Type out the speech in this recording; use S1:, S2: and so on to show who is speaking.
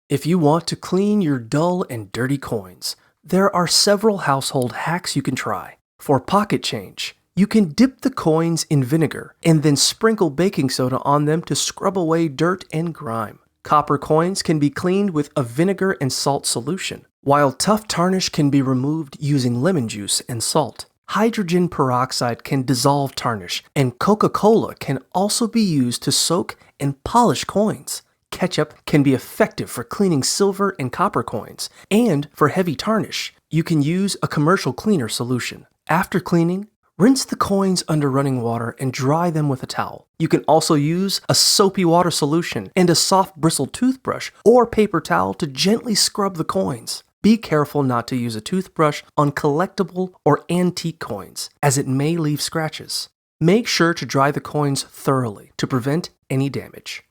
S1: If you want to clean your dull and dirty coins, there are several household hacks you can try. For pocket change, you can dip the coins in vinegar and then sprinkle baking soda on them to scrub away dirt and grime. Copper coins can be cleaned with a vinegar and salt solution, while tough tarnish can be removed using lemon juice and salt. Hydrogen peroxide can dissolve tarnish, and Coca-Cola can also be used to soak and polish coins. Ketchup can be effective for cleaning silver and copper coins, and for heavy tarnish, you can use a commercial cleaner solution. After cleaning, rinse the coins under running water and dry them with a towel. You can also use a soapy water solution and a soft bristled toothbrush or paper towel to gently scrub the coins. Be careful not to use a toothbrush on collectible or antique coins, as it may leave scratches. Make sure to dry the coins thoroughly to prevent any damage.